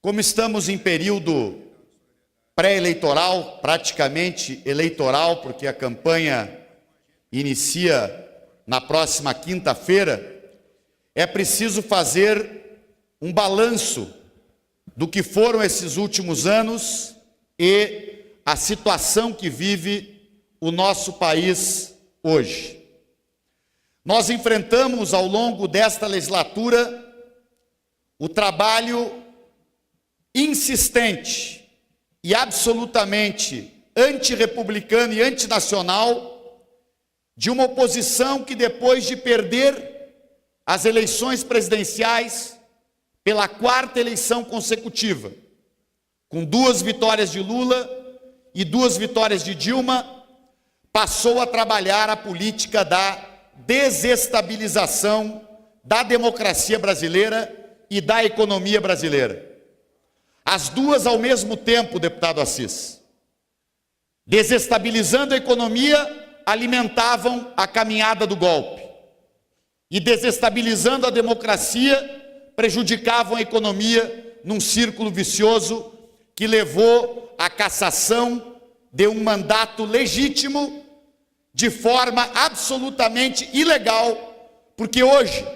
Como estamos em período pré-eleitoral, praticamente eleitoral, porque a campanha inicia na próxima quinta-feira, é preciso fazer um balanço do que foram esses últimos anos e a situação que vive o nosso país hoje. Nós enfrentamos ao longo desta legislatura o trabalho insistente e absolutamente antirrepublicano e antinacional de uma oposição que, depois de perder as eleições presidenciais pela quarta eleição consecutiva, com 2 vitórias de Lula e 2 vitórias de Dilma, passou a trabalhar a política da desestabilização da democracia brasileira e da economia brasileira. As duas ao mesmo tempo, deputado Assis. Desestabilizando a economia, alimentavam a caminhada do golpe. E desestabilizando a democracia, prejudicavam a economia num círculo vicioso que levou à cassação de um mandato legítimo de forma absolutamente ilegal, porque hoje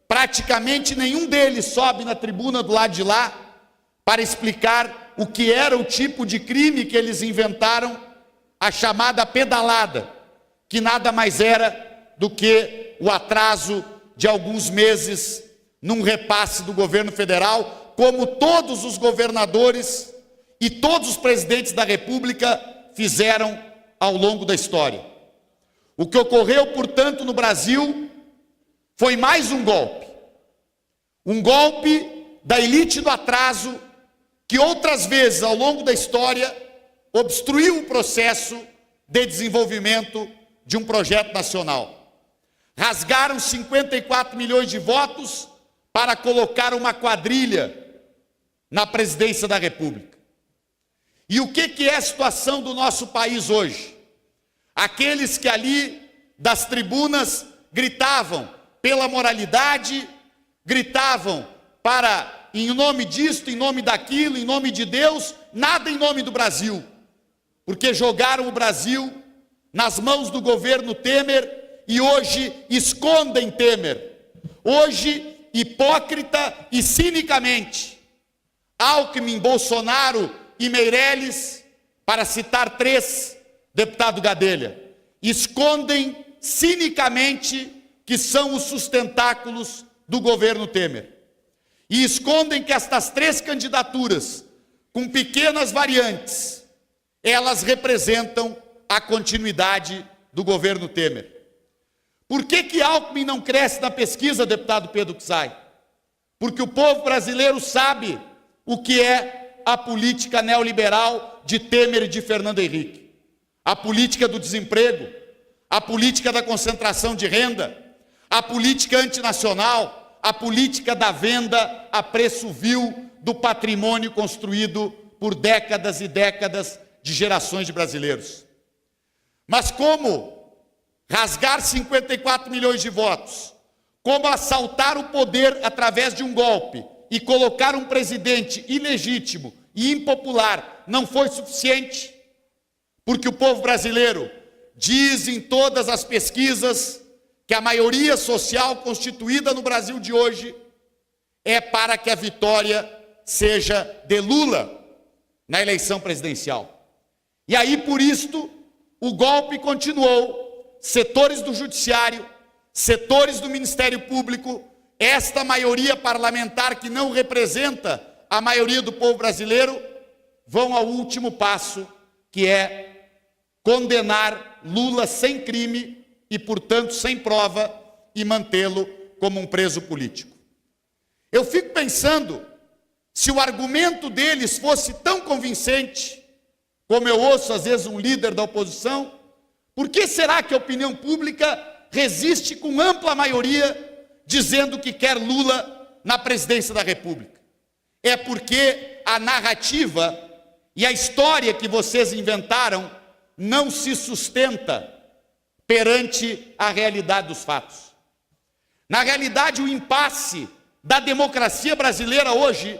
praticamente nenhum deles sobe na tribuna do lado de lá para explicar o que era o tipo de crime que eles inventaram, a chamada pedalada, que nada mais era do que o atraso de alguns meses num repasse do governo federal, como todos os governadores e todos os presidentes da República fizeram ao longo da história. O que ocorreu, portanto, no Brasil foi mais um golpe da elite do atraso, que outras vezes ao longo da história obstruiu o processo de desenvolvimento de um projeto nacional. Rasgaram 54 milhões de votos para colocar uma quadrilha na presidência da República. E o que é a situação do nosso país hoje? Aqueles que ali das tribunas gritavam pela moralidade, gritavam para, em nome disto, em nome daquilo, em nome de Deus, nada em nome do Brasil, porque jogaram o Brasil nas mãos do governo Temer e hoje escondem Temer. Hoje, hipócrita e cinicamente, Alckmin, Bolsonaro e Meirelles, para citar 3, deputado Gadelha, escondem cinicamente que são os sustentáculos do governo Temer. E escondem que estas 3 candidaturas, com pequenas variantes, elas representam a continuidade do governo Temer. Por que Alckmin não cresce na pesquisa, deputado Pedro Kuczaj? Porque o povo brasileiro sabe o que é a política neoliberal de Temer e de Fernando Henrique. A política do desemprego, a política da concentração de renda, a política antinacional, a política da venda a preço vil do patrimônio construído por décadas e décadas de gerações de brasileiros. Mas como rasgar 54 milhões de votos, como assaltar o poder através de um golpe e colocar um presidente ilegítimo e impopular não foi suficiente? Porque o povo brasileiro diz em todas as pesquisas que a maioria social constituída no Brasil de hoje é para que a vitória seja de Lula na eleição presidencial. E aí, por isto, o golpe continuou, setores do judiciário, setores do Ministério Público, esta maioria parlamentar que não representa a maioria do povo brasileiro, vão ao último passo, que é condenar Lula sem crime e, portanto, sem prova, e mantê-lo como um preso político. Eu fico pensando, se o argumento deles fosse tão convincente, como eu ouço às vezes um líder da oposição, por que será que a opinião pública resiste com ampla maioria dizendo que quer Lula na presidência da República? É porque a narrativa e a história que vocês inventaram não se sustenta perante a realidade dos fatos. Na realidade, o impasse da democracia brasileira hoje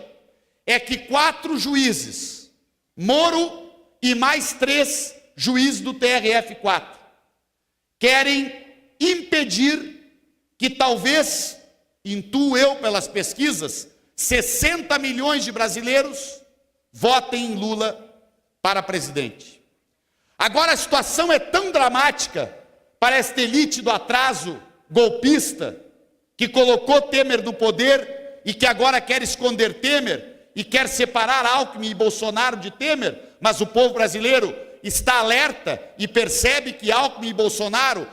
é que 4 juízes, Moro e mais 3 juízes do TRF4, querem impedir que talvez, intuo eu pelas pesquisas, 60 milhões de brasileiros votem em Lula para presidente. Agora a situação é tão dramática para esta elite do atraso golpista que colocou Temer no poder e que agora quer esconder Temer e quer separar Alckmin e Bolsonaro de Temer, mas o povo brasileiro está alerta e percebe que Alckmin e Bolsonaro,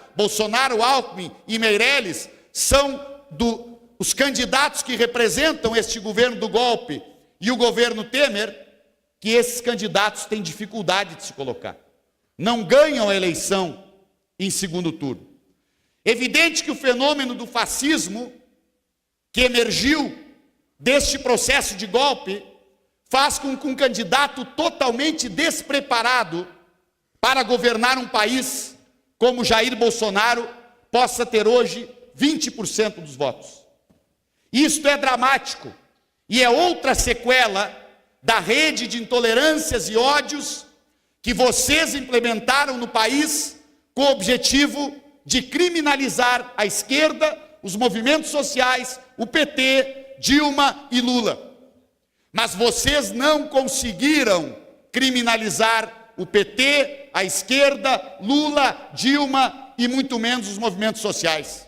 Alckmin e Meirelles são os candidatos que representam este governo do golpe e o governo Temer, que esses candidatos têm dificuldade de se colocar. Não ganham a eleição em segundo turno. Evidente que o fenômeno do fascismo, que emergiu deste processo de golpe, faz com que um candidato totalmente despreparado para governar um país como Jair Bolsonaro possa ter hoje 20% dos votos. Isto é dramático e é outra sequela da rede de intolerâncias e ódios que vocês implementaram no país com o objetivo de criminalizar a esquerda, os movimentos sociais, o PT, Dilma e Lula. Mas vocês não conseguiram criminalizar o PT, a esquerda, Lula, Dilma e muito menos os movimentos sociais.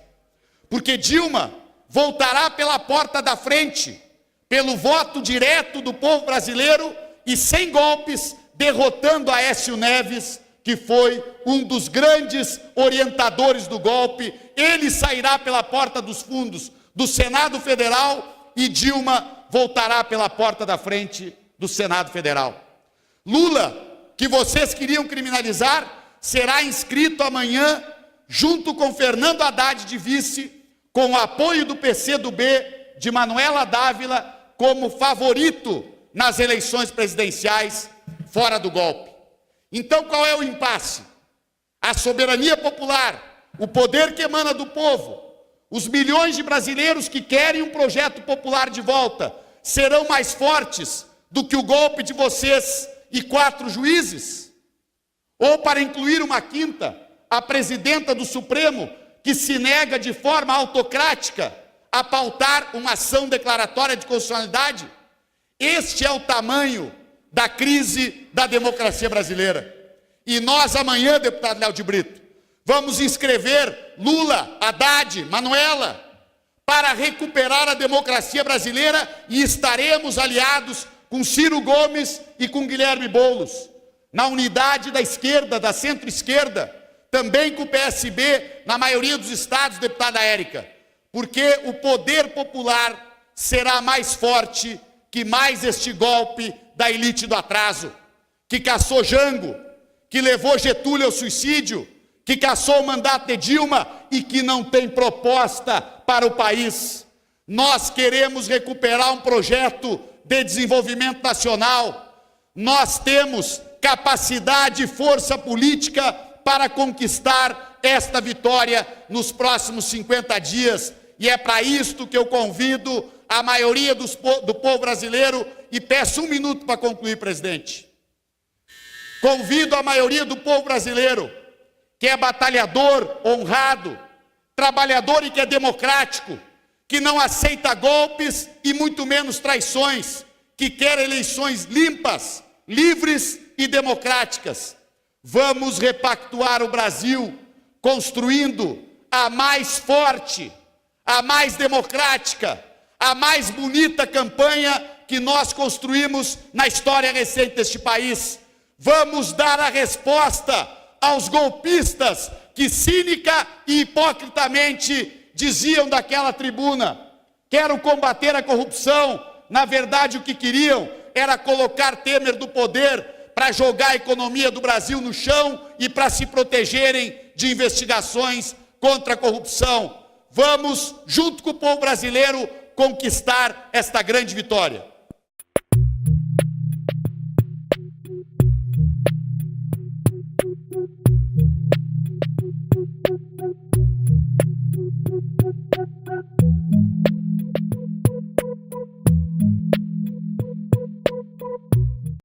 Porque Dilma voltará pela porta da frente, pelo voto direto do povo brasileiro e sem golpes, derrotando Aécio Neves, que foi um dos grandes orientadores do golpe. Ele sairá pela porta dos fundos do Senado Federal e Dilma voltará pela porta da frente do Senado Federal. Lula, que vocês queriam criminalizar, será inscrito amanhã, junto com Fernando Haddad de vice, com o apoio do PCdoB, de Manuela Dávila, como favorito nas eleições presidenciais fora do golpe. Então qual é o impasse? A soberania popular, o poder que emana do povo, os milhões de brasileiros que querem um projeto popular de volta, serão mais fortes do que o golpe de vocês e 4 juízes? Ou, para incluir uma quinta, a presidenta do Supremo, que se nega de forma autocrática a pautar uma ação declaratória de constitucionalidade? Este é o tamanho da crise da democracia brasileira. E nós amanhã, deputado Léo de Brito, vamos inscrever Lula, Haddad, Manuela, para recuperar a democracia brasileira e estaremos aliados com Ciro Gomes e com Guilherme Boulos, na unidade da esquerda, da centro-esquerda, também com o PSB, na maioria dos estados, deputada Érica, porque o poder popular será mais forte que mais este golpe da elite do atraso, que caçou Jango, que levou Getúlio ao suicídio, que caçou o mandato de Dilma e que não tem proposta para o país. Nós queremos recuperar um projeto de desenvolvimento nacional. Nós temos capacidade e força política para conquistar esta vitória nos próximos 50 dias. E é para isto que eu convido a maioria do povo brasileiro, e peço 1 minuto para concluir, presidente. Convido a maioria do povo brasileiro, que é batalhador, honrado, trabalhador e que é democrático, que não aceita golpes e muito menos traições, que quer eleições limpas, livres e democráticas. Vamos repactuar o Brasil, construindo a mais forte, a mais democrática, a mais bonita campanha que nós construímos na história recente deste país. Vamos dar a resposta aos golpistas que cínica e hipocritamente diziam daquela tribuna: quero combater a corrupção. Na verdade, o que queriam era colocar Temer do poder para jogar a economia do Brasil no chão e para se protegerem de investigações contra a corrupção. Vamos, junto com o povo brasileiro, conquistar esta grande vitória.